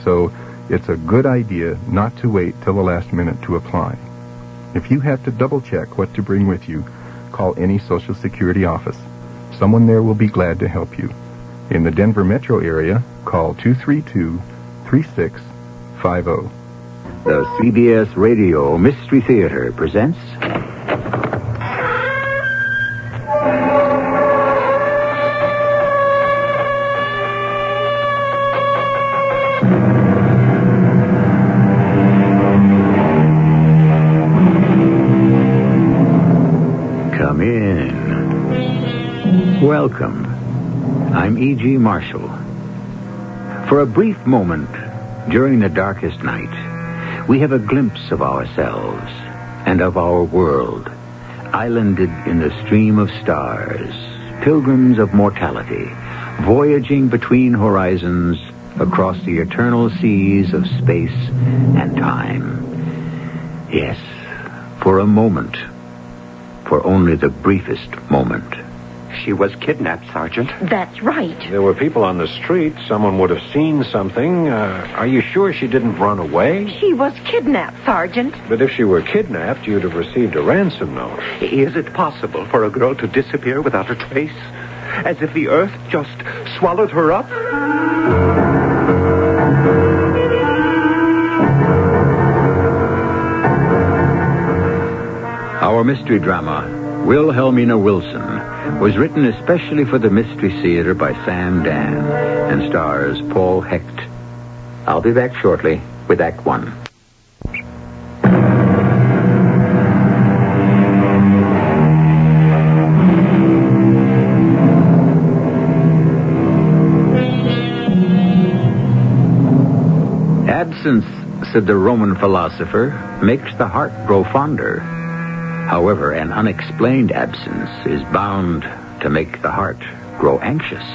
so it's a good idea not to wait till the last minute to apply. If you have to double-check what to bring with you, call any Social Security office. Someone there will be glad to help you. In the Denver metro area, call 232-3650. The CBS Radio Mystery Theater presents... Come in. Welcome. I'm E.G. Marshall. For a brief moment, during the darkest night, we have a glimpse of ourselves and of our world, islanded in the stream of stars, pilgrims of mortality, voyaging between horizons across the eternal seas of space and time. Yes, for a moment, for only the briefest moment. She was kidnapped, Sergeant. That's right. There were people on the street. Someone would have seen something. Are you sure she didn't run away? She was kidnapped, Sergeant. But if she were kidnapped, you'd have received a ransom note. Is it possible for a girl to disappear without a trace? As if the earth just swallowed her up? Our mystery drama, Wilhelmina Wilson, was written especially for the Mystery Theater by Sam Dan and stars Paul Hecht. I'll be back shortly with Act One. Absence, said the Roman philosopher, makes the heart grow fonder. However, an unexplained absence is bound to make the heart grow anxious.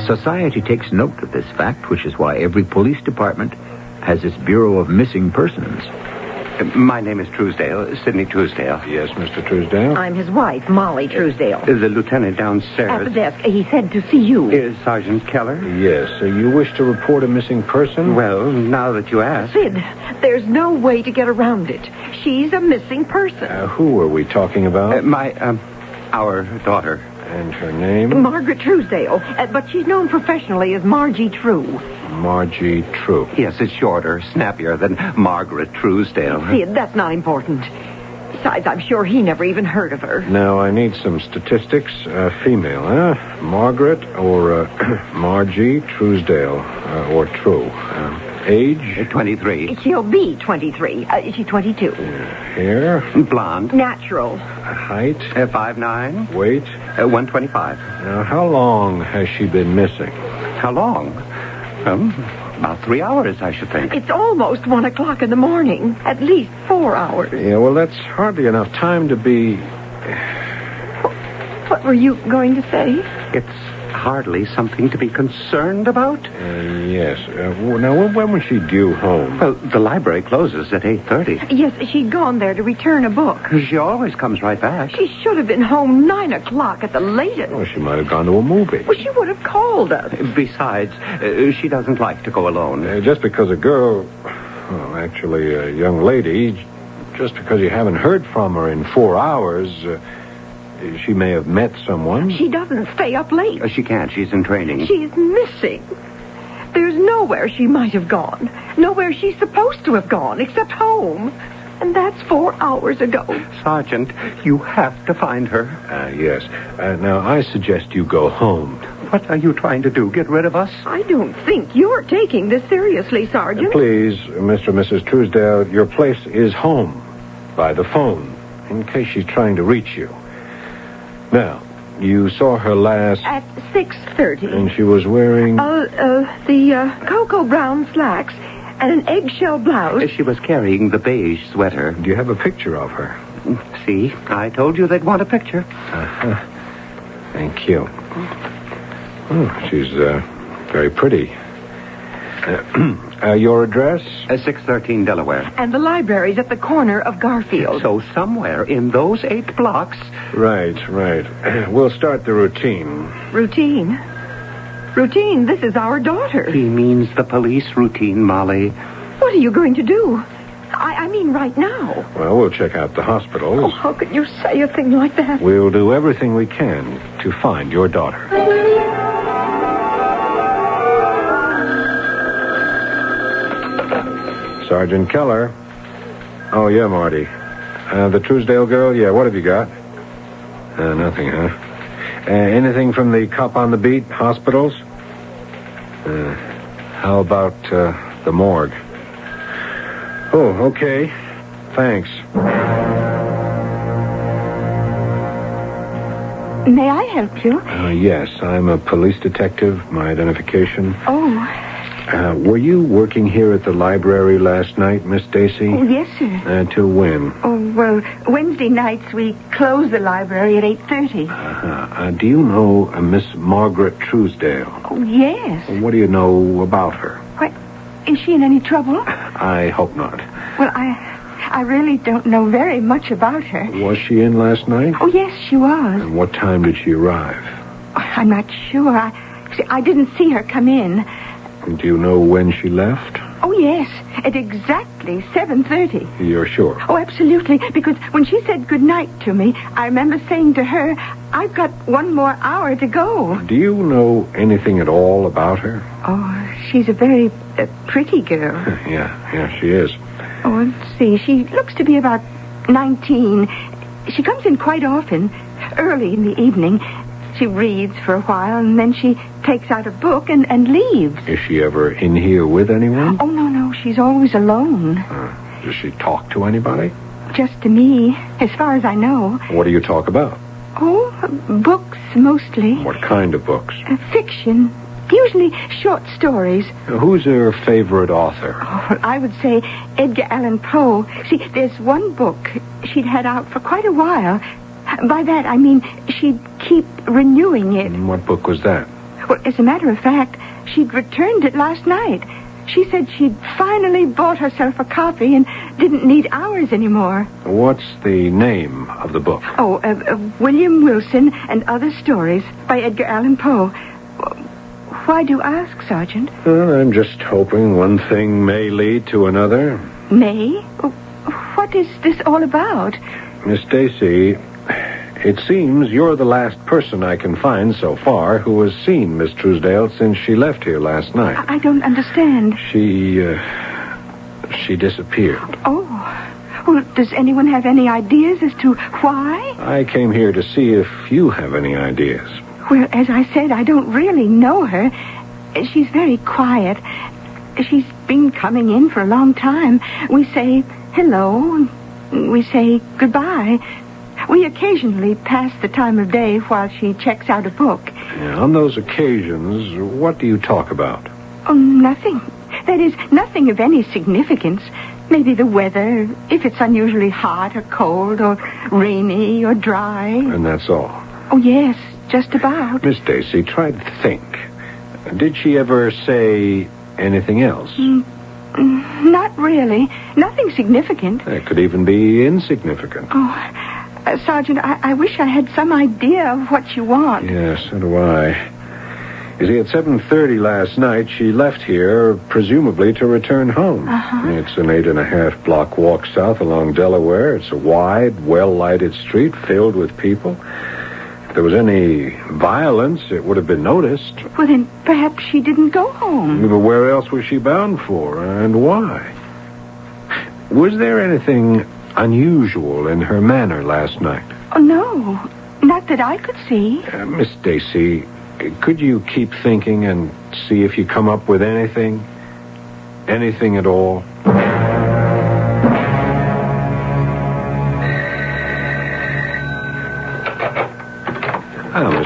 Society takes note of this fact, which is why every police department has its Bureau of Missing Persons. My name is Truesdale, Sidney Truesdale. Yes, Mr. Truesdale? I'm his wife, Molly Truesdale. The lieutenant downstairs. At the desk. He said to see you. Is Sergeant Keller? Yes. You wish to report a missing person? Well, now that you ask. Sid, there's no way to get around it. She's a missing person. Who are we talking about? Our daughter. And her name? Margaret Truesdale, but she's known professionally as Margie True. Margie True. Yes, it's shorter, snappier than Margaret Truesdale. Sid, that's not important. Besides, I'm sure he never even heard of her. Now, I need some statistics. Female, huh? Margaret or Margie Truesdale or True. Age? 23. She'll be 23. She's 22. Hair? Blonde. Natural. Height? 5'9". Weight? 125. Now, how long has she been missing? How long? About 3 hours, I should think. It's almost 1 o'clock in the morning. At least 4 hours. Yeah, well, that's hardly enough time to be... What were you going to say? It's hardly something to be concerned about. Yes. Now, when was she due home? Well, the library closes at 8:30. Yes, she'd gone there to return a book. She always comes right back. She should have been home 9 o'clock at the latest. Well, she might have gone to a movie. Well, she would have called us. Besides, she doesn't like to go alone. Just because a girl, well, actually a young lady, just because you haven't heard from her in 4 hours... she may have met someone. She doesn't stay up late. She can't. She's in training. She's missing. There's nowhere she might have gone. Nowhere she's supposed to have gone, except home. And that's 4 hours ago. Sergeant, you have to find her. Yes. Now, I suggest you go home. What are you trying to do? Get rid of us? I don't think you're taking this seriously, Sergeant. Please, Mr. and Mrs. Truesdale, your place is home. By the phone, in case she's trying to reach you. Now, you saw her last... At 6:30. And she was wearing... the cocoa brown slacks and an eggshell blouse. She was carrying the beige sweater. Do you have a picture of her? See, I told you they'd want a picture. Thank you. Oh, she's very pretty. Your address? 613 Delaware. And the library's at the corner of Garfield. So somewhere in those 8 blocks... Right. We'll start the routine. Routine? Routine, this is our daughter. He means the police routine, Molly. What are you going to do? I mean right now. Well, we'll check out the hospitals. Oh, how could you say a thing like that? We'll do everything we can to find your daughter. Sergeant Keller. Oh, yeah, Marty. The Truesdale girl? Yeah, what have you got? Nothing, huh? Anything from the cop on the beat? Hospitals? How about the morgue? Oh, okay. Thanks. May I help you? Yes, I'm a police detective. My identification. Oh. Were you working here at the library last night, Miss Stacy? Oh, yes, sir. Till when? Oh, well, Wednesday nights we close the library at 8:30. Do you know Miss Margaret Truesdale? Oh, yes. What do you know about her? What? Is she in any trouble? I hope not. Well, I really don't know very much about her. Was she in last night? Oh, yes, she was. And what time did she arrive? I'm not sure. I didn't see her come in. Do you know when she left? Oh, yes, at exactly 7:30. You're sure? Oh, absolutely, because when she said goodnight to me, I remember saying to her, I've got one more hour to go. Do you know anything at all about her? Oh, she's a very pretty girl. Yeah, she is. Oh, let's see, she looks to be about 19. She comes in quite often, early in the evening. She reads for a while, and then she takes out a book and leaves. Is she ever in here with anyone? Oh, no, she's always alone. Does she talk to anybody? Just to me, as far as I know. What do you talk about? Oh, books, mostly. What kind of books? Fiction. Usually short stories. Who's her favorite author? Oh, well, I would say Edgar Allan Poe. See, there's one book she'd had out for quite a while. By that, I mean she'd keep renewing it. And what book was that? Well, as a matter of fact, she'd returned it last night. She said she'd finally bought herself a copy and didn't need ours anymore. What's the name of the book? Oh, William Wilson and Other Stories by Edgar Allan Poe. Why do you ask, Sergeant? Well, I'm just hoping one thing may lead to another. May? What is this all about? Miss Stacy, it seems you're the last person I can find so far who has seen Miss Truesdale since she left here last night. I don't understand. She disappeared. Oh. Well, does anyone have any ideas as to why? I came here to see if you have any ideas. Well, as I said, I don't really know her. She's very quiet. She's been coming in for a long time. We say hello. We say goodbye. We occasionally pass the time of day while she checks out a book. Yeah, on those occasions, what do you talk about? Oh, nothing. That is, nothing of any significance. Maybe the weather, if it's unusually hot or cold or rainy or dry. And that's all? Oh, yes, just about. Miss Stacy, try to think. Did she ever say anything else? Not really. Nothing significant. It could even be insignificant. Oh, Sergeant, I wish I had some idea of what you want. Yes, so do I. You see, at 7:30 last night, she left here, presumably to return home. Uh-huh. It's an 8.5 block walk south along Delaware. It's a wide, well-lighted street filled with people. If there was any violence, it would have been noticed. Well, then perhaps she didn't go home. But where else was she bound for, and why? Was there anything unusual in her manner last night? Oh, no. Not that I could see. Miss Stacy, could you keep thinking and see if you come up with anything? Anything at all?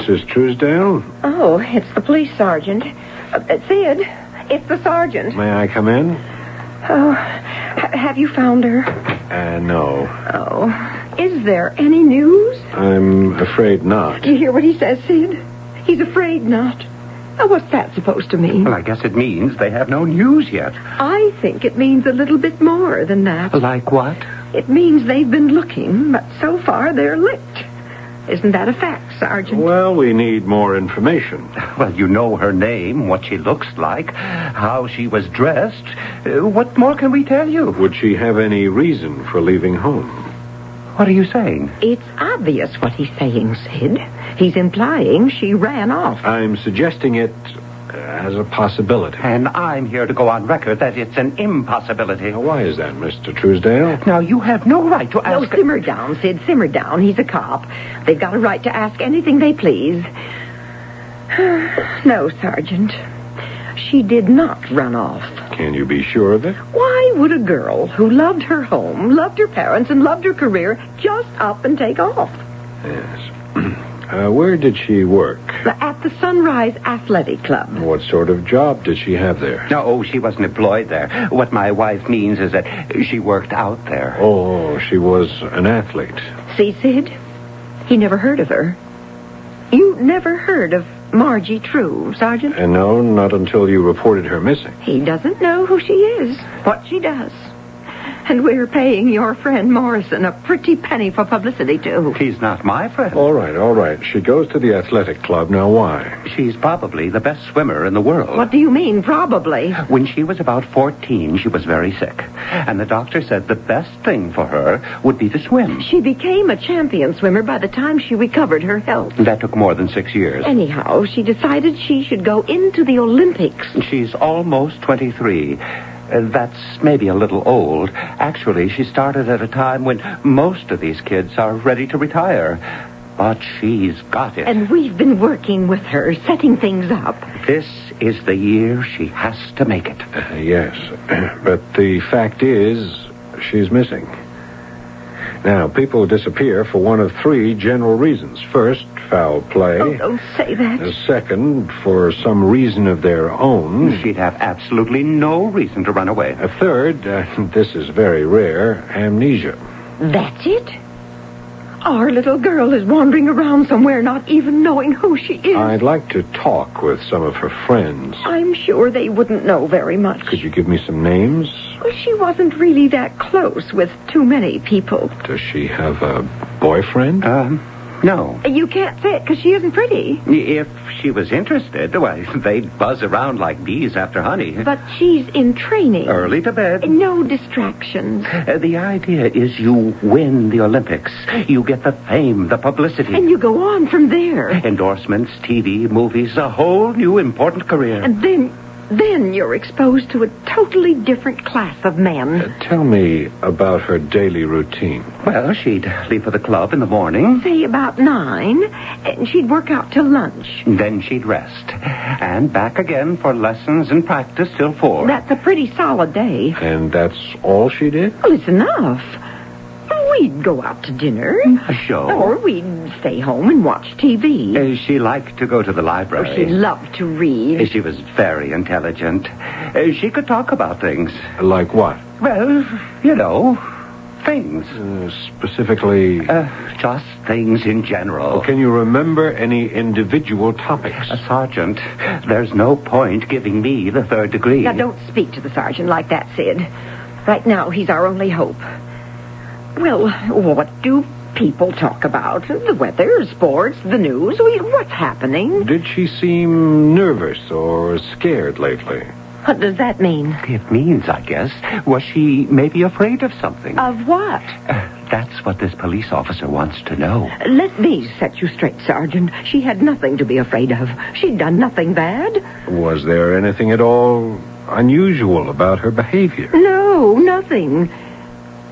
Mrs. Truesdale? Oh, it's the police sergeant. Sid, it's the sergeant. May I come in? Oh, have you found her? No. Oh, is there any news? I'm afraid not. You hear what he says, Sid? He's afraid not. Now, what's that supposed to mean? Well, I guess it means they have no news yet. I think it means a little bit more than that. Like what? It means they've been looking, but so far they're licked. Isn't that a fact, Sergeant? Well, we need more information. Well, you know her name, what she looks like, how she was dressed. What more can we tell you? Would she have any reason for leaving home? What are you saying? It's obvious what he's saying, Sid. He's implying she ran off. I'm suggesting it as a possibility. And I'm here to go on record that it's an impossibility. Now, why is that, Mr. Truesdale? Now, you have no right to ask... No, simmer down, Sid, simmer down. He's a cop. They've got a right to ask anything they please. No, Sergeant. She did not run off. Can you be sure of it? Why would a girl who loved her home, loved her parents, and loved her career just up and take off? Yes. Where did she work? At the Sunrise Athletic Club. What sort of job did she have there? No, she wasn't employed there. What my wife means is that she worked out there. Oh, she was an athlete. See, Sid? He never heard of her. You never heard of Margie True, Sergeant? And no, not until you reported her missing. He doesn't know who she is, what she does. And we're paying your friend Morrison a pretty penny for publicity, too. She's not my friend. All right. She goes to the athletic club. Now, why? She's probably the best swimmer in the world. What do you mean, probably? When she was about 14, she was very sick. And the doctor said the best thing for her would be to swim. She became a champion swimmer by the time she recovered her health. That took more than 6 years. Anyhow, she decided she should go into the Olympics. She's almost 23. That's maybe a little old. Actually, she started at a time when most of these kids are ready to retire. But she's got it. And we've been working with her, setting things up. This is the year she has to make it. Yes, but the fact is, she's missing. Now, people disappear for one of 3 general reasons. First, foul play. Oh, don't say that. Second, for some reason of their own. She'd have absolutely no reason to run away. Third, this is very rare, amnesia. That's it? Our little girl is wandering around somewhere not even knowing who she is. I'd like to talk with some of her friends. I'm sure they wouldn't know very much. Could you give me some names? Well, she wasn't really that close with too many people. Does she have a boyfriend? No. You can't say it because she isn't pretty. If she was interested, why, they'd buzz around like bees after honey. But she's in training. Early to bed. No distractions. The idea is you win the Olympics. You get the fame, the publicity. And you go on from there. Endorsements, TV, movies, a whole new important career. And then you're exposed to a totally different class of men. Tell me about her daily routine. Well, she'd leave for the club in the morning. Say about 9, and she'd work out till lunch. Then she'd rest. And back again for lessons and practice till 4. That's a pretty solid day. And that's all she did? Well, it's enough. We'd go out to dinner. A show. Or we'd stay home and watch TV. She liked to go to the library. She loved to read. She was very intelligent. She could talk about things. Like what? Well, you know, things. Specifically? Just things in general. Well, can you remember any individual topics? Sergeant, there's no point giving me the 3rd degree. Now, don't speak to the sergeant like that, Sid. Right now, he's our only hope. Well, what do people talk about? The weather, sports, the news. What's happening? Did she seem nervous or scared lately? What does that mean? It means, I guess, was she maybe afraid of something? Of what? That's what this police officer wants to know. Let me set you straight, Sergeant. She had nothing to be afraid of. She'd done nothing bad. Was there anything at all unusual about her behavior? No, nothing.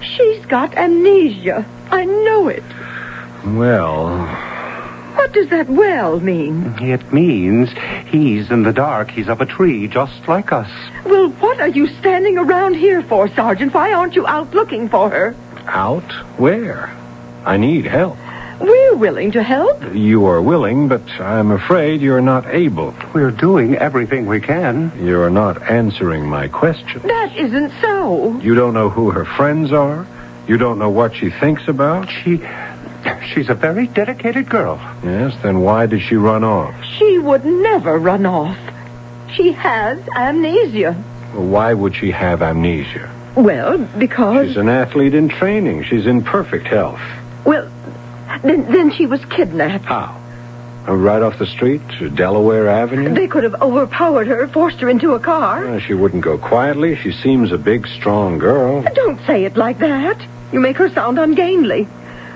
She's got amnesia. I know it. Well... What does that well mean? It means he's in the dark. He's up a tree, just like us. Well, what are you standing around here for, Sergeant? Why aren't you out looking for her? Out? Where? I need help. We're willing to help. You are willing, but I'm afraid you're not able. We're doing everything we can. You're not answering my question. That isn't so. You don't know who her friends are? You don't know what she thinks about? She's a very dedicated girl. Yes, then why did she run off? She would never run off. She has amnesia. Why would she have amnesia? Well, because... She's an athlete in training. She's in perfect health. Well, Then she was kidnapped. How? Right off the street, Delaware Avenue? They could have overpowered her, forced her into a car. She wouldn't go quietly. She seems a big, strong girl. Don't say it like that. You make her sound ungainly.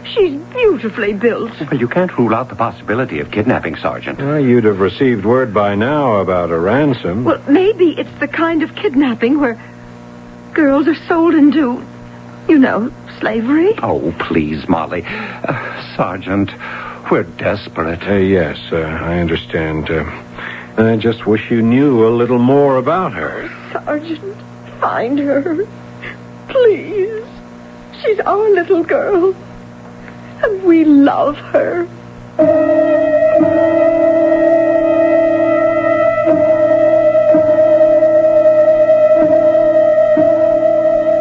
She's beautifully built. Well, you can't rule out the possibility of kidnapping, Sergeant. You'd have received word by now about a ransom. Well, maybe it's the kind of kidnapping where girls are sold into, slavery. Oh, please, Molly. Sergeant, we're desperate. Yes, I understand. I just wish you knew a little more about her. Sergeant, find her. Please. She's our little girl. And we love her.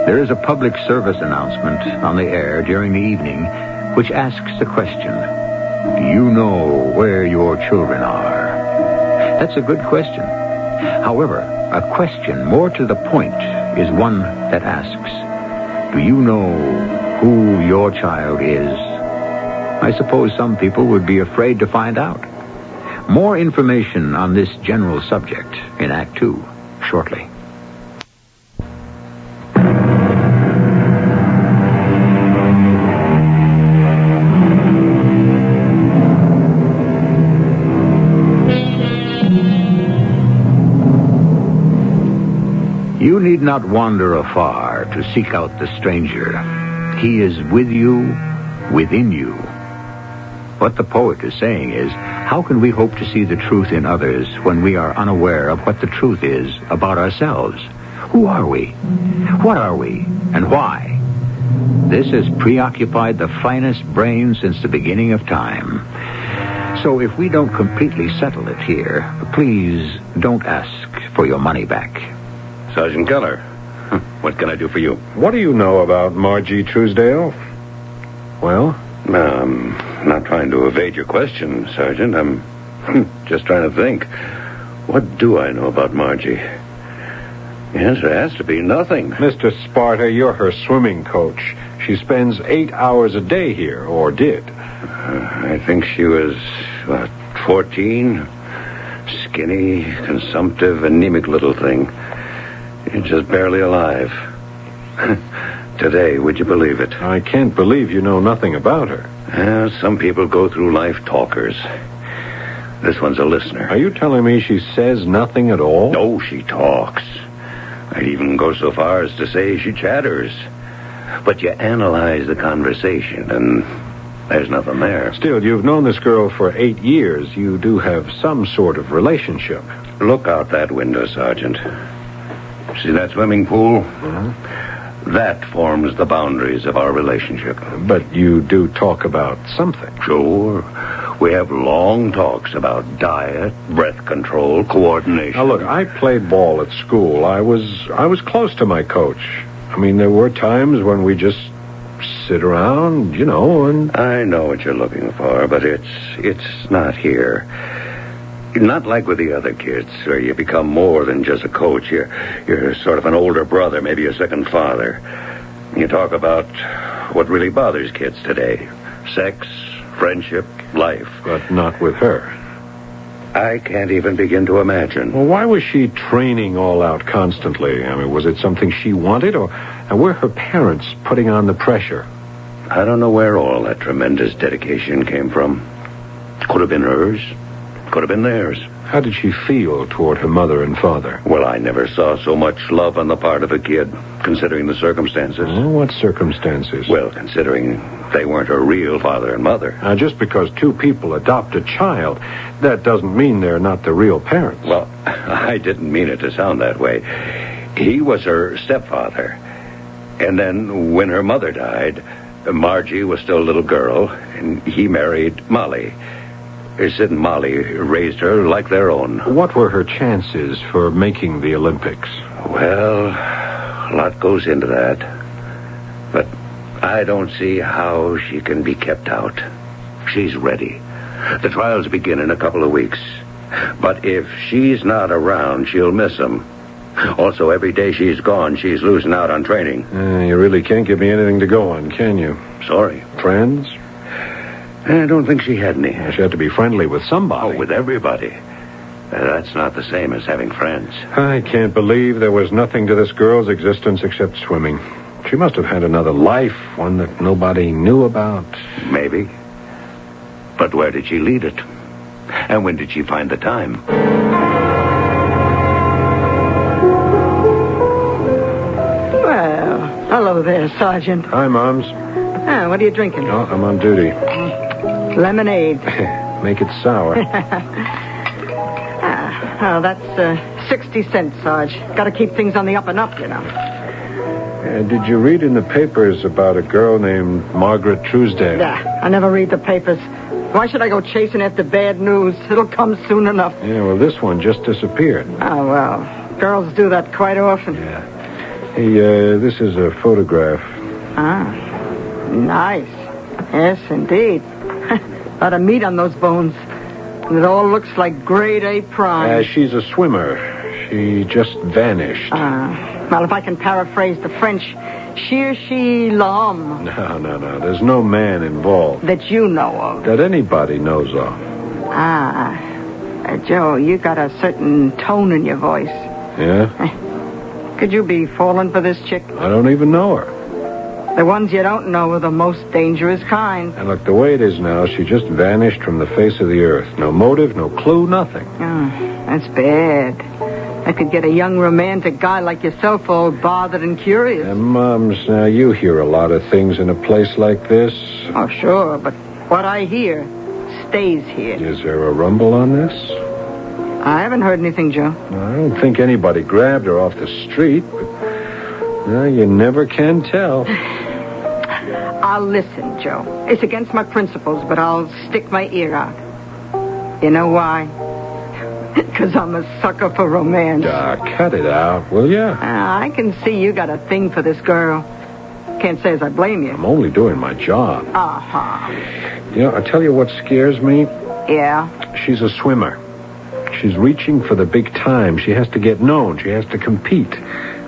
There is a public service announcement on the air during the evening which asks the question, do you know where your children are? That's a good question. However, a question more to the point is one that asks, do you know who your child is? I suppose some people would be afraid to find out. More information on this general subject in Act 2 shortly. You need not wander afar to seek out the stranger. He is with you, within you. What the poet is saying is, how can we hope to see the truth in others when we are unaware of what the truth is about ourselves? Who are we? What are we? And why? This has preoccupied the finest brains since the beginning of time. So if we don't completely settle it here, please don't ask for your money back. Sergeant Keller, what can I do for you? What do you know about Margie Truesdale? Well? I'm not trying to evade your question, Sergeant. I'm just trying to think. What do I know about Margie? The answer has to be nothing. Mr. Sparta, you're her swimming coach. She spends 8 hours a day here, or did. I think she was, 14? Skinny, consumptive, anemic little thing. Just barely alive. Today, would you believe it? I can't believe you know nothing about her. Some people go through life talkers. This one's a listener. Are you telling me she says nothing at all? No, she talks. I'd even go so far as to say she chatters. But you analyze the conversation, and there's nothing there. Still, you've known this girl for 8 years. You do have some sort of relationship. Look out that window, Sergeant. See that swimming pool? That forms the boundaries of our relationship. But you do talk about something. Sure. We have long talks about diet, breath control, coordination. Now, look, I played ball at school. I was close to my coach. I mean, there were times when we just sit around, and... I know what you're looking for, but it's not here. Not like with the other kids, where you become more than just a coach. You're sort of an older brother, maybe a second father. You talk about what really bothers kids today. Sex, friendship, life. But not with her. I can't even begin to imagine. Well, why was she training all out constantly? I mean, was it something she wanted, and were her parents putting on the pressure? I don't know where all that tremendous dedication came from. Could have been hers. Could have been theirs. How did she feel toward her mother and father? Well, I never saw so much love on the part of a kid, considering the circumstances. Oh, what circumstances? Well, considering they weren't her real father and mother. Now, just because two people adopt a child, that doesn't mean they're not the real parents. Well, I didn't mean it to sound that way. He was her stepfather. And then, when her mother died, Margie was still a little girl, and he married Molly. Sid and Molly raised her like their own. What were her chances for making the Olympics? Well, a lot goes into that. But I don't see how she can be kept out. She's ready. The trials begin in a couple of weeks. But if she's not around, she'll miss them. Also, every day she's gone, she's losing out on training. You really can't give me anything to go on, can you? Sorry. Friends? I don't think she had any. She had to be friendly with somebody. Oh, with everybody. That's not the same as having friends. I can't believe there was nothing to this girl's existence except swimming. She must have had another life, one that nobody knew about. Maybe. But where did she lead it? And when did she find the time? Well, hello there, Sergeant. Hi, Moms. What are you drinking? Oh, I'm on duty. Lemonade. Make it sour. That's 60 cents, Sarge. Got to keep things on the up and up, you know. Did you read in the papers about a girl named Margaret Truesdale? Yeah, I never read the papers. Why should I go chasing after bad news? It'll come soon enough. Yeah, well, this one just disappeared. Oh, well, girls do that quite often. Yeah. Hey, this is a photograph. Ah, nice. Yes, indeed. A lot of meat on those bones. And it all looks like grade A prime. She's a swimmer. She just vanished. Well, if I can paraphrase the French, she l'homme. No. There's no man involved. That you know of. That anybody knows of. Joe, you got a certain tone in your voice. Yeah? Could you be falling for this chick? I don't even know her. The ones you don't know are the most dangerous kind. And look, the way it is now, she just vanished from the face of the earth. No motive, no clue, nothing. Oh, that's bad. That could get a young romantic guy like yourself all bothered and curious. Moms, now you hear a lot of things in a place like this. Oh, sure, but what I hear stays here. Is there a rumble on this? I haven't heard anything, Joe. I don't think anybody grabbed her off the street, but well, you never can tell. I'll listen, Joe. It's against my principles, but I'll stick my ear out. You know why? Because I'm a sucker for romance. Cut it out, will ya? I can see you got a thing for this girl. Can't say as I blame you. I'm only doing my job. Uh-huh. You know, I'll tell you what scares me. Yeah? She's a swimmer. She's reaching for the big time. She has to get known. She has to compete.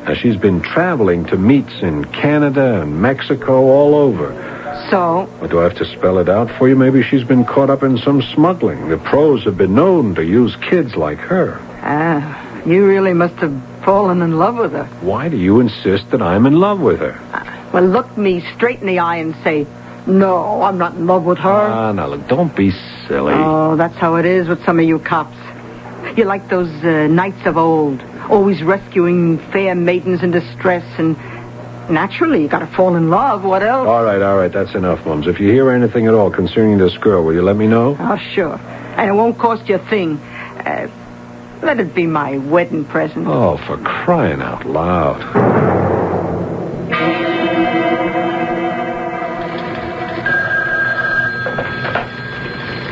Now, she's been traveling to meets in Canada and Mexico, all over. So? Well, do I have to spell it out for you? Maybe she's been caught up in some smuggling. The pros have been known to use kids like her. You really must have fallen in love with her. Why do you insist that I'm in love with her? Well, look me straight in the eye and say, no, I'm not in love with her. Now, look, don't be silly. Oh, that's how it is with some of you cops. You're like those knights of old, always rescuing fair maidens in distress, and naturally, you gotta fall in love. What else? All right, that's enough, Mums. If you hear anything at all concerning this girl, will you let me know? Oh, sure. And it won't cost you a thing. Let it be my wedding present. Oh, for crying out loud.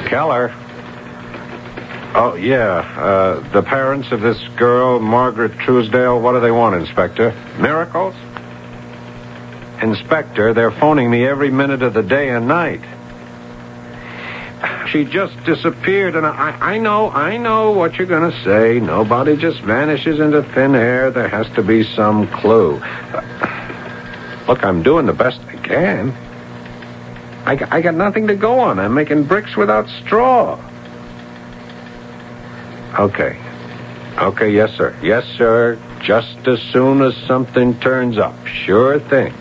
Keller. Oh, yeah. The parents of this girl, Margaret Truesdale, what do they want, Inspector? Miracles? Inspector, they're phoning me every minute of the day and night. She just disappeared, and I know what you're going to say. Nobody just vanishes into thin air. There has to be some clue. Look, I'm doing the best I can. I got nothing to go on. I'm making bricks without straw. Okay, yes, sir. Yes, sir. Just as soon as something turns up. Sure thing.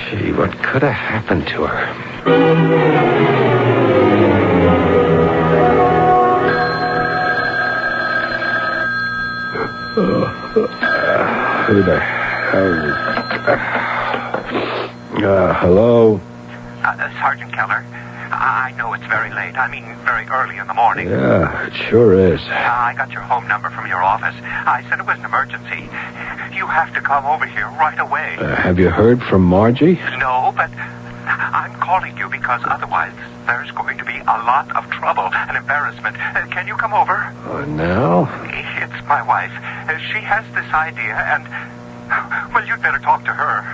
Gee, what could have happened to her? Who the hell? Hello? Sergeant Keller, I know it's very late. I mean, very early in the morning. Yeah, it sure is. I got your home number from your office. I said it was an emergency. You have to come over here right away. Have you heard from Margie? No, but I'm calling you because otherwise there's going to be a lot of trouble and embarrassment. Can you come over? Now? It's my wife. She has this idea and, well, you'd better talk to her.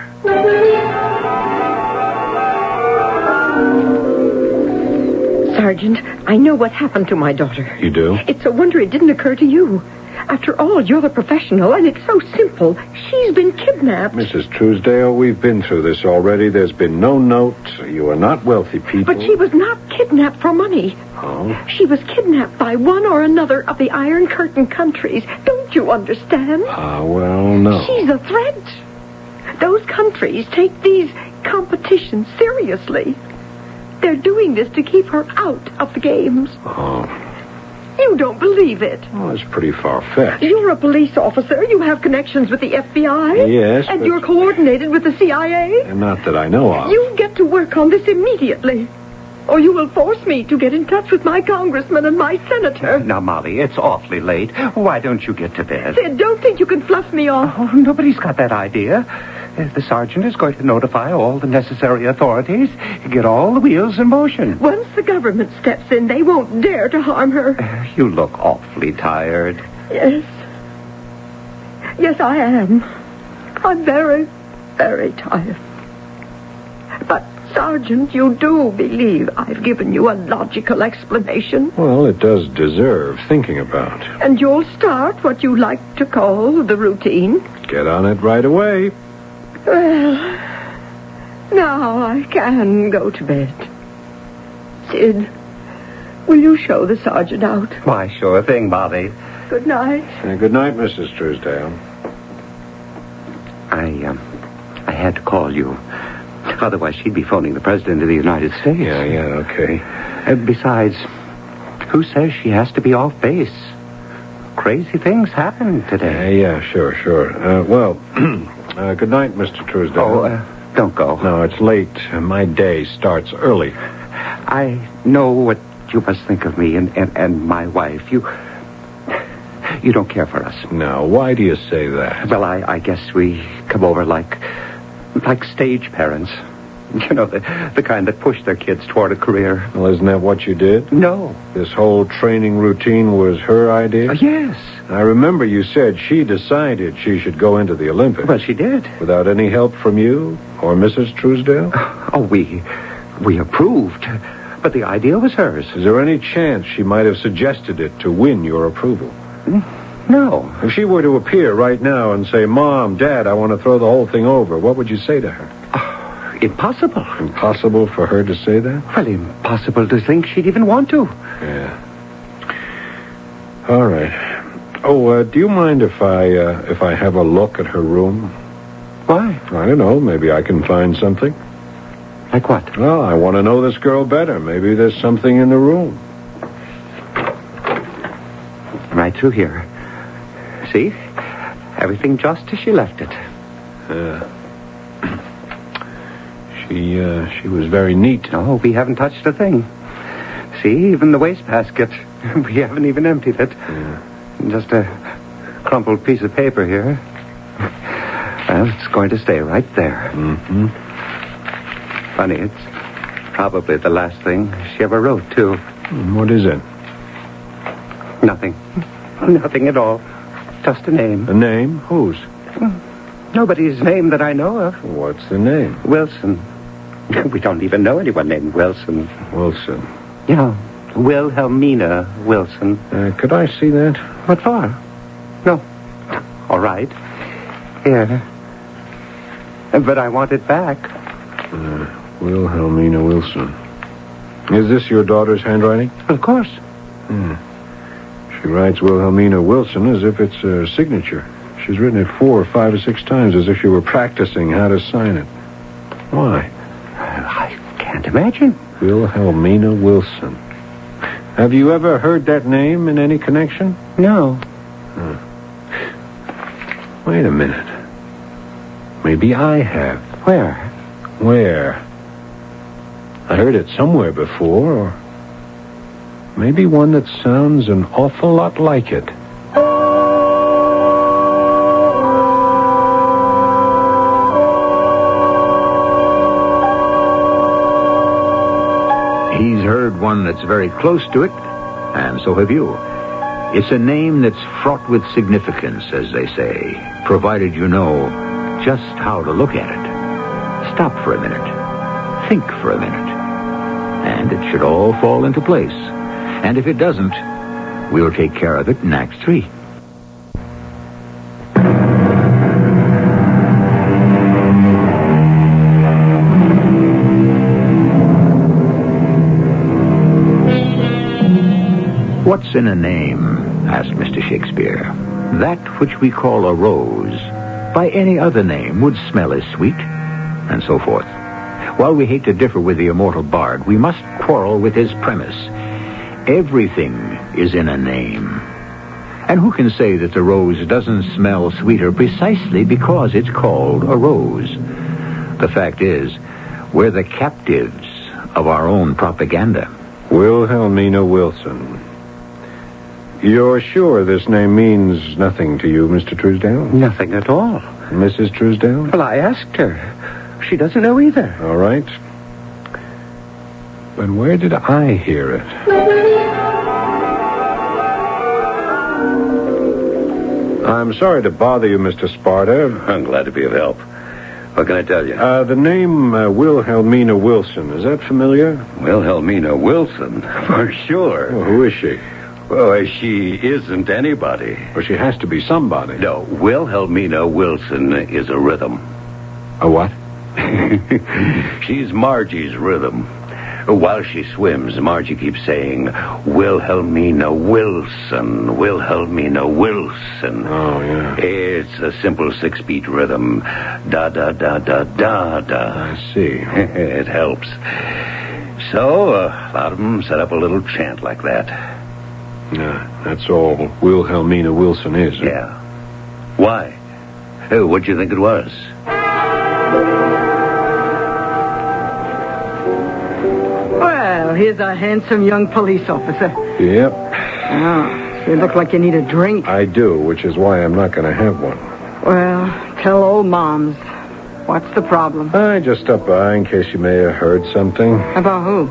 Sergeant, I know what happened to my daughter. You do? It's a wonder it didn't occur to you. After all, you're the professional, and it's so simple. She's been kidnapped. Mrs. Truesdale, we've been through this already. There's been no note. You are not wealthy people. But she was not kidnapped for money. Oh? She was kidnapped by one or another of the Iron Curtain countries. Don't you understand? Well, no. She's a threat. Those countries take these competitions seriously. They're doing this to keep her out of the games. Oh. You don't believe it. Well, it's pretty far-fetched. You're a police officer. You have connections with the FBI. Yes, And but- you're coordinated with the CIA. And not that I know of. You get to work on this immediately. Or you will force me to get in touch with my congressman and my senator. Now, Molly, it's awfully late. Why don't you get to bed? Sid, don't think you can fluff me off. Oh, nobody's got that idea. The sergeant is going to notify all the necessary authorities, get all the wheels in motion. Once the government steps in, they won't dare to harm her. You look awfully tired. Yes. Yes, I am. I'm very, very tired. But, Sergeant, you do believe I've given you a logical explanation? Well, it does deserve thinking about. And you'll start what you like to call the routine? Get on it right away. Well, now I can go to bed. Sid, will you show the sergeant out? Why, sure thing, Molly. Good night. Good night, Mrs. Truesdale. I had to call you. Otherwise, she'd be phoning the President of the United States. Yeah, okay. Besides, who says she has to be off base? Crazy things happen today. Yeah, sure. Good night, Mr. Truesdale. Oh, don't go. No, it's late. My day starts early. I know what you must think of me and my wife. You don't care for us. Now, why do you say that? Well, I guess we come over like stage parents. You know, the kind that push their kids toward a career. Well, isn't that what you did? No. This whole training routine was her idea? Yes. I remember you said she decided she should go into the Olympics. Well, she did. Without any help from you or Mrs. Truesdale? Oh, we approved. But the idea was hers. Is there any chance she might have suggested it to win your approval? No. If she were to appear right now and say, Mom, Dad, I want to throw the whole thing over, what would you say to her? Impossible. Impossible for her to say that? Well, impossible to think she'd even want to. Yeah. All right. Oh, do you mind if I have a look at her room? Why? I don't know. Maybe I can find something. Like what? Well, I want to know this girl better. Maybe there's something in the room. Right through here. See? Everything just as she left it. She was very neat. No, we haven't touched a thing. See, even the wastebasket. We haven't even emptied it. Yeah. Just a crumpled piece of paper here. Well, it's going to stay right there. Mm-hmm. Funny, it's probably the last thing she ever wrote, too. What is it? Nothing. Nothing at all. Just a name. A name? Whose? Nobody's name that I know of. What's the name? Wilson. We don't even know anyone named Wilson. Wilson. Yeah, Wilhelmina Wilson. Could I see that? What for? No. All right. Here. But I want it back. Wilhelmina Wilson. Is this your daughter's handwriting? Of course. She writes Wilhelmina Wilson as if it's her signature. She's written it 4 or 5 or 6 times as if she were practicing how to sign it. Why? I can't imagine. Wilhelmina Wilson. Have you ever heard that name in any connection? No. Wait a minute. Maybe I have. Where? I heard it somewhere before, or maybe one that sounds an awful lot like it. He's heard one that's very close to it, and so have you. It's a name that's fraught with significance, as they say, provided you know just how to look at it. Stop for a minute. Think for a minute. And it should all fall into place. And if it doesn't, we'll take care of it in Act 3. What's in a name? Asked Mr. Shakespeare. That which we call a rose, by any other name, would smell as sweet, and so forth. While we hate to differ with the immortal bard, we must quarrel with his premise. Everything is in a name. And who can say that the rose doesn't smell sweeter precisely because it's called a rose? The fact is, we're the captives of our own propaganda. Wilhelmina Wilson. You're sure this name means nothing to you, Mr. Truesdale? Nothing at all. Mrs. Truesdale? Well, I asked her. She doesn't know either. All right. But where did I hear it? I'm sorry to bother you, Mr. Sparta. I'm glad to be of help. What can I tell you? The name Wilhelmina Wilson, is that familiar? Wilhelmina Wilson? For sure. Well, who is she? Well, she isn't anybody. Well, she has to be somebody. No, Wilhelmina Wilson is a rhythm. A what? She's Margie's rhythm. While she swims, Margie keeps saying, Wilhelmina Wilson, Wilhelmina Wilson. Oh, yeah. It's a simple 6-beat rhythm. Da-da-da-da-da-da. I see. It helps. So, a lot of them set up a little chant like that. Yeah, that's all Wilhelmina Wilson is. Yeah. Why? What'd you think it was? Well, here's a handsome young police officer. Yep. Oh, you look like you need a drink. I do, which is why I'm not going to have one. Well, tell old Moms. What's the problem? I just stopped by in case you may have heard something. About who?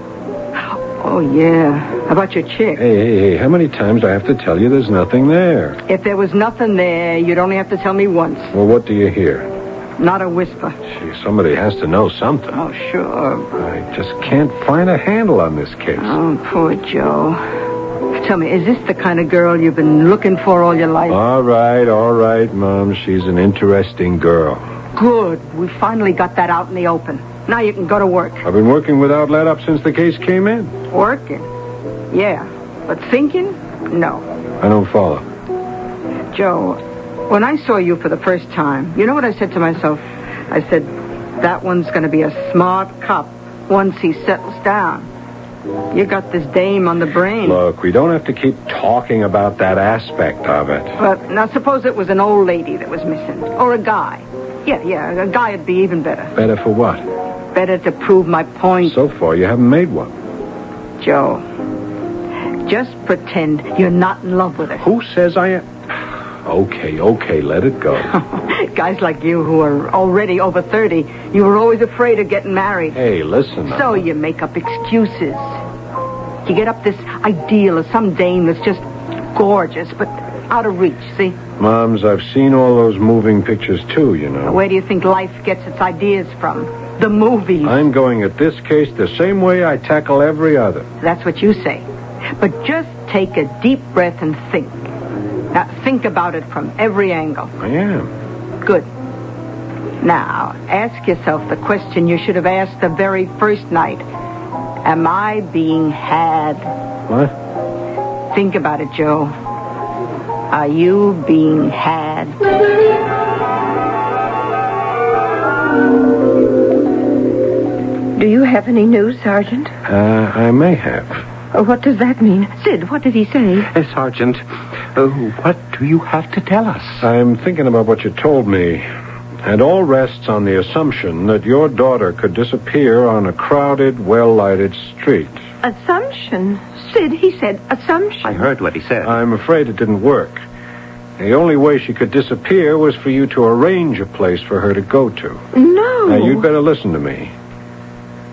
Oh, yeah. About your chick. Hey, how many times do I have to tell you there's nothing there? If there was nothing there, you'd only have to tell me once. Well, what do you hear? Not a whisper. Gee, somebody has to know something. Oh, sure. I just can't find a handle on this case. Oh, poor Joe. Tell me, is this the kind of girl you've been looking for all your life? All right, Mom. She's an interesting girl. Good. We finally got that out in the open. Now you can go to work. I've been working without let-up since the case came in. Working? Yeah. But thinking? No. I don't follow. Joe, when I saw you for the first time, you know what I said to myself? I said, that one's going to be a smart cop once he settles down. You got this dame on the brain. Look, we don't have to keep talking about that aspect of it. But now suppose it was an old lady that was missing. Or a guy. Yeah, a guy would be even better. Better for what? Better to prove my point. So far, you haven't made one. Joe, just pretend you're not in love with her. Who says I am? Okay, let it go. Guys like you who are already over 30, you were always afraid of getting married. Hey, listen now. So you make up excuses. You get up this ideal of some dame that's just gorgeous, but out of reach, see? Moms, I've seen all those moving pictures too, you know. Where do you think life gets its ideas from? The movies. I'm going at this case the same way I tackle every other. That's what you say. But just take a deep breath and think. Now, think about it from every angle. I am. Good. Now, ask yourself the question you should have asked the very first night. Am I being had? What? Think about it, Joe. Are you being had? Do you have any news, Sergeant? I may have. What does that mean? Sid, what did he say? Sergeant, what do you have to tell us? I'm thinking about what you told me. And all rests on the assumption that your daughter could disappear on a crowded, well-lighted street. Assumption? Sid, he said assumption. I heard what he said. I'm afraid it didn't work. The only way she could disappear was for you to arrange a place for her to go to. No. Now, you'd better listen to me.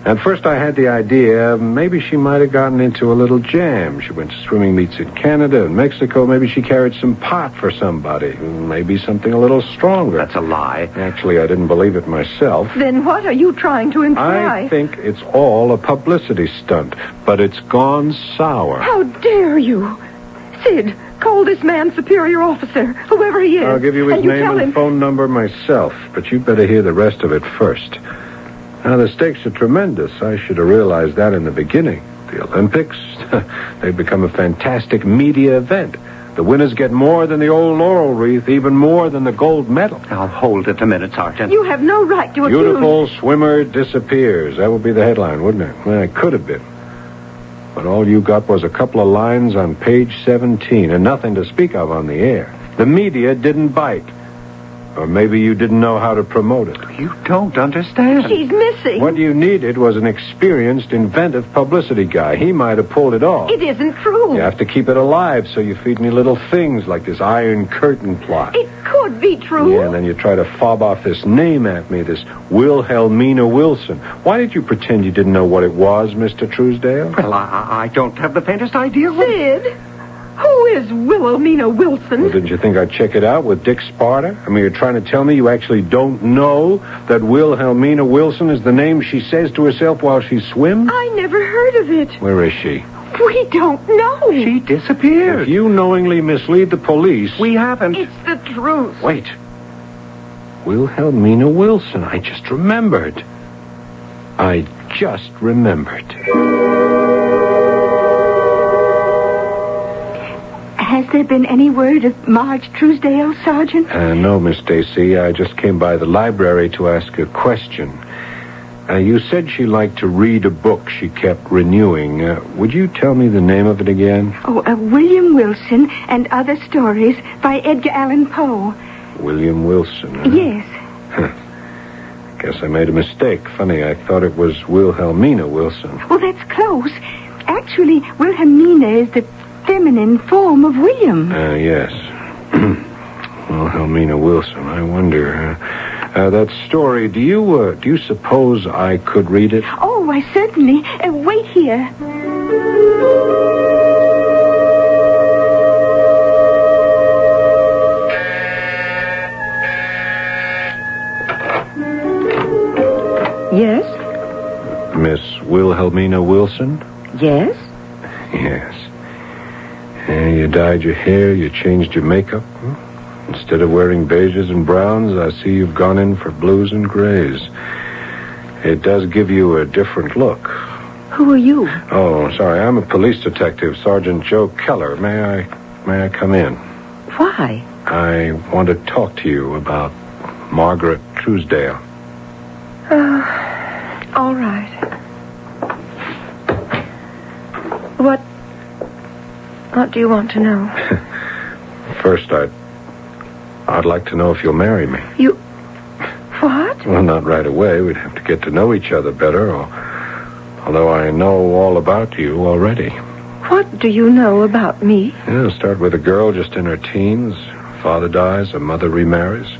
At first, I had the idea maybe she might have gotten into a little jam. She went to swimming meets in Canada and Mexico. Maybe she carried some pot for somebody. Maybe something a little stronger. That's a lie. Actually, I didn't believe it myself. Then what are you trying to imply? I think it's all a publicity stunt, but it's gone sour. How dare you? Sid, call this man superior officer, whoever he is. I'll give you his and name tell and him... phone number myself, but you'd better hear the rest of it first. Now, the stakes are tremendous. I should have realized that in the beginning. The Olympics, they've become a fantastic media event. The winners get more than the old laurel wreath, even more than the gold medal. Now, hold it a minute, Sergeant. You have no right to accuse... Beautiful swimmer disappears. That would be the headline, wouldn't it? Well, it could have been. But all you got was a couple of lines on page 17, and nothing to speak of on the air. The media didn't bite. Or maybe you didn't know how to promote it. You don't understand. She's missing. What you needed was an experienced, inventive publicity guy. He might have pulled it off. It isn't true. You have to keep it alive, so you feed me little things like this Iron Curtain plot. It could be true. Yeah, and then you try to fob off this name at me, this Wilhelmina Wilson. Why did you pretend you didn't know what it was, Mr. Truesdale? Well, I don't have the faintest idea. Sid, who is Wilhelmina Wilson? Well, didn't you think I'd check it out with Dick Sparta? I mean, you're trying to tell me you actually don't know that Wilhelmina Wilson is the name she says to herself while she swims? I never heard of it. Where is she? We don't know. She disappeared. If you knowingly mislead the police... We haven't. It's the truth. Wait. Wilhelmina Wilson. I just remembered. Has there been any word of Marge Truesdale, Sergeant? No, Miss Stacy. I just came by the library to ask a question. You said she liked to read a book she kept renewing. Would you tell me the name of it again? William Wilson and Other Stories by Edgar Allan Poe. William Wilson. Huh? Yes. Guess I made a mistake. Funny, I thought it was Wilhelmina Wilson. Well, that's close. Actually, Wilhelmina is the feminine form of William. Yes. Wilhelmina Wilson. I wonder... that story, do you suppose I could read it? Oh, I certainly. Wait here. Yes? Miss Wilhelmina Wilson? Yes? Yes. You dyed your hair, you changed your makeup. Instead of wearing beiges and browns, I see you've gone in for blues and grays. It does give you a different look. Who are you? Oh, sorry. I'm a police detective, Sergeant Joe Keller. May I come in? Why? I want to talk to you about Margaret Truesdale. All right. What do you want to know? First, I'd like to know if you'll marry me. You... What? Well, not right away. We'd have to get to know each other better, although I know all about you already. What do you know about me? Yeah, start with a girl just in her teens. Father dies, her mother remarries.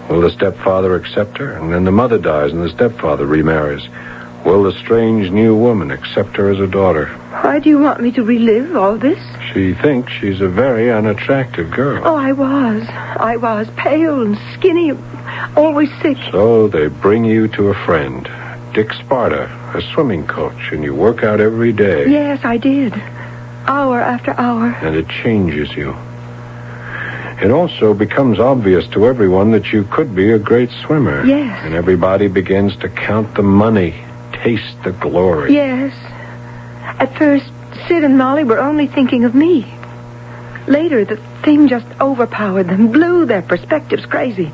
Will the stepfather accept her? And then the mother dies and the stepfather remarries. Will the strange new woman accept her as a daughter? Why do you want me to relive all this? She thinks she's a very unattractive girl. Oh, I was pale and skinny, always sick. So they bring you to a friend, Dick Sparta, a swimming coach, and you work out every day. Yes, I did. Hour after hour. And it changes you. It also becomes obvious to everyone that you could be a great swimmer. Yes. And everybody begins to count the money, taste the glory. Yes. At first, Sid and Molly were only thinking of me. Later, the thing just overpowered them, blew their perspectives crazy.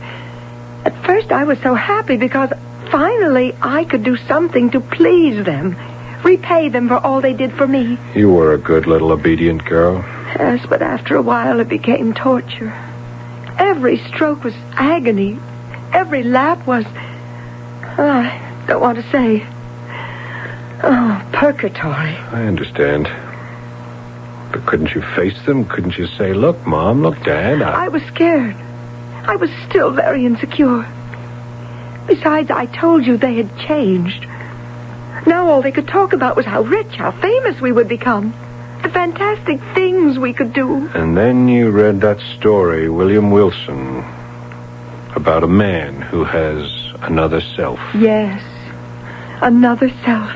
At first, I was so happy because finally I could do something to please them, repay them for all they did for me. You were a good little obedient girl. Yes, but after a while it became torture. Every stroke was agony. Every lap was... I don't want to say... Oh, purgatory. I understand. But couldn't you face them? Couldn't you say, look, Mom, look, Dad, I was scared. I was still very insecure. Besides, I told you they had changed. Now all they could talk about was how rich, how famous we would become. The fantastic things we could do. And then you read that story, William Wilson, about a man who has another self. Yes, another self.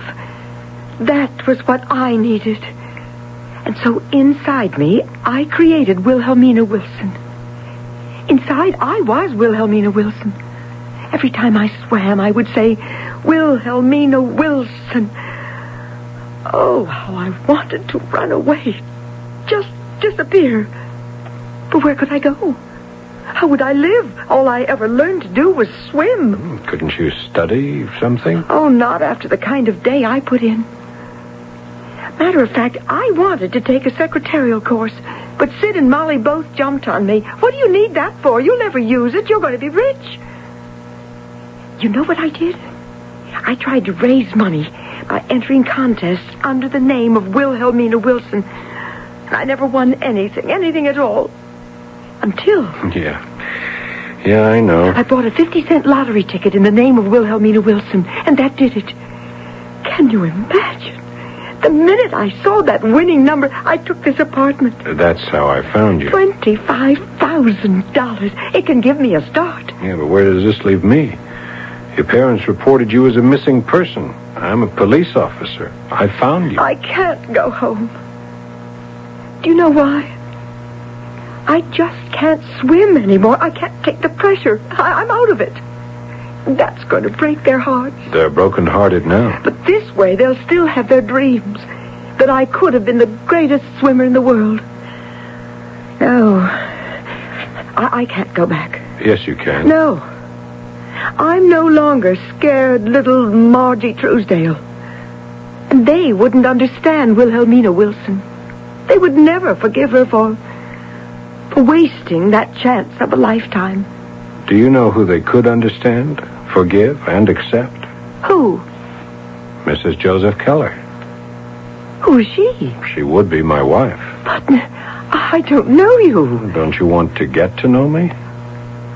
That was what I needed. And so inside me, I created Wilhelmina Wilson. Inside, I was Wilhelmina Wilson. Every time I swam, I would say, Wilhelmina Wilson. Oh, how I wanted to run away. Just disappear. But where could I go? How would I live? All I ever learned to do was swim. Couldn't you study something? Oh, not after the kind of day I put in. Matter of fact, I wanted to take a secretarial course, but Sid and Molly both jumped on me. What do you need that for? You'll never use it. You're going to be rich. You know what I did? I tried to raise money by entering contests under the name of Wilhelmina Wilson. And I never won anything at all. Until... Yeah, I know. I bought a 50-cent lottery ticket in the name of Wilhelmina Wilson, and that did it. Can you imagine? The minute I saw that winning number, I took this apartment. That's how I found you. $25,000. It can give me a start. Yeah, but where does this leave me? Your parents reported you as a missing person. I'm a police officer. I found you. I can't go home. Do you know why? I just can't swim anymore. I can't take the pressure. I'm out of it. That's going to break their hearts. They're broken-hearted now. But this way, they'll still have their dreams. That I could have been the greatest swimmer in the world. No. I can't go back. Yes, you can. No. I'm no longer scared little Margie Truesdale. And they wouldn't understand Wilhelmina Wilson. They would never forgive her for wasting that chance of a lifetime. Do you know who they could understand, forgive, and accept? Who? Mrs. Joseph Keller. Who is she? She would be my wife. But I don't know you. Don't you want to get to know me?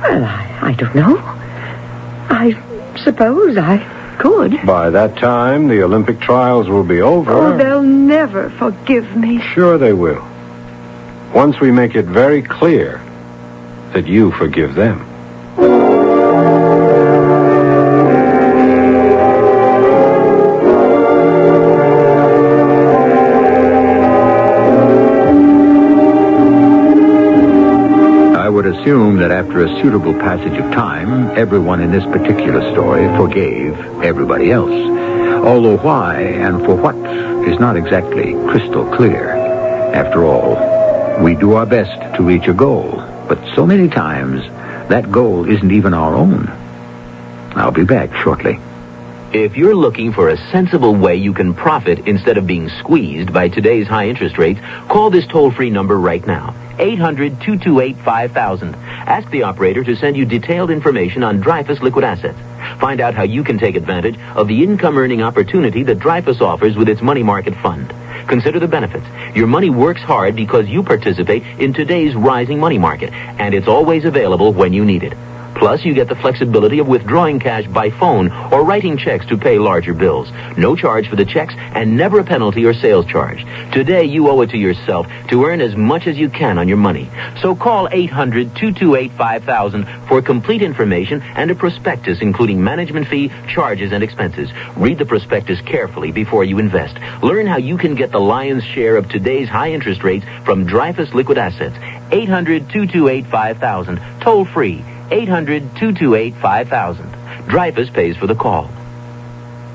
Well, I don't know. I suppose I could. By that time, the Olympic trials will be over. Oh, they'll never forgive me. Sure they will. Once we make it very clear that you forgive them. I would assume that after a suitable passage of time, everyone in this particular story forgave everybody else. Although why and for what is not exactly crystal clear. After all, we do our best to reach a goal, but so many times that goal isn't even our own. I'll be back shortly. If you're looking for a sensible way you can profit instead of being squeezed by today's high interest rates, call this toll-free number right now. 800-228-5000. Ask the operator to send you detailed information on Dreyfus Liquid Assets. Find out how you can take advantage of the income-earning opportunity that Dreyfus offers with its money market fund. Consider the benefits. Your money works hard because you participate in today's rising money market, and it's always available when you need it. Plus, you get the flexibility of withdrawing cash by phone or writing checks to pay larger bills. No charge for the checks and never a penalty or sales charge. Today, you owe it to yourself to earn as much as you can on your money. So call 800-228-5000 for complete information and a prospectus including management fee, charges, and expenses. Read the prospectus carefully before you invest. Learn how you can get the lion's share of today's high interest rates from Dreyfus Liquid Assets. 800-228-5000. Toll free. 800-228-5000. Dreyfus pays for the call.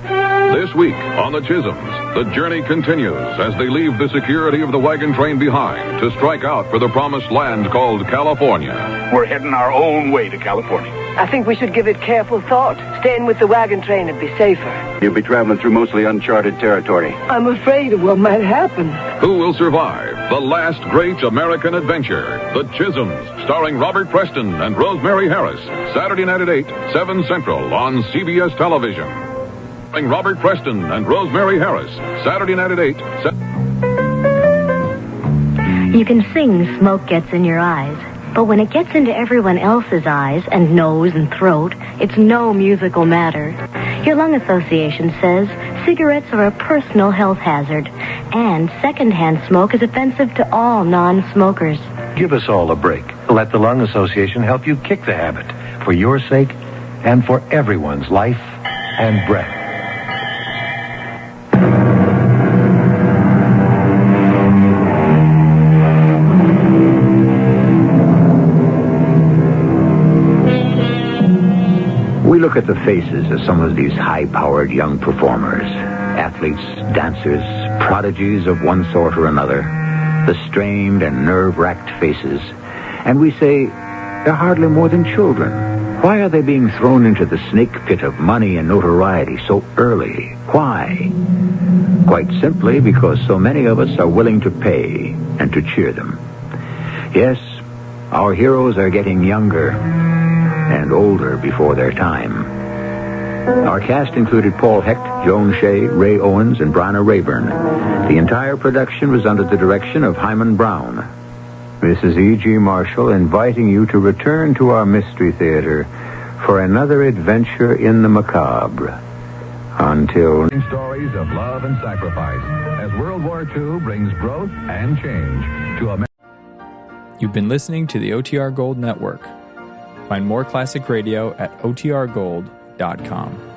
This week on the Chisholms, the journey continues as they leave the security of the wagon train behind to strike out for the promised land called California. We're heading our own way to California. I think we should give it careful thought. Staying with the wagon train would be safer. You'll be traveling through mostly uncharted territory. I'm afraid of what might happen. Who will survive the last great American adventure? The Chisholms, starring Robert Preston and Rosemary Harris. Saturday night at 8, 7 Central on CBS Television. Starring Robert Preston and Rosemary Harris. Saturday night at 8. You can sing Smoke Gets in Your Eyes. But when it gets into everyone else's eyes and nose and throat, it's no musical matter. Your lung association says cigarettes are a personal health hazard, and secondhand smoke is offensive to all non-smokers. Give us all a break. Let the Lung Association help you kick the habit, for your sake and for everyone's life and breath. We look at the faces of some of these high-powered young performers, athletes, dancers, prodigies of one sort or another, the strained and nerve-racked faces, and we say, they're hardly more than children. Why are they being thrown into the snake pit of money and notoriety so early? Why? Quite simply because so many of us are willing to pay and to cheer them. Yes, our heroes are getting younger and older before their time. Our cast included Paul Hecht, Joan Shea, Ray Owens, and Bryna Rayburn. The entire production was under the direction of Hyman Brown. This is E.G. Marshall inviting you to return to our Mystery Theater for another adventure in the macabre. Until... Stories of love and sacrifice as World War II brings growth and change to America. You've been listening to the OTR Gold Network. Find more classic radio at otrgold.com.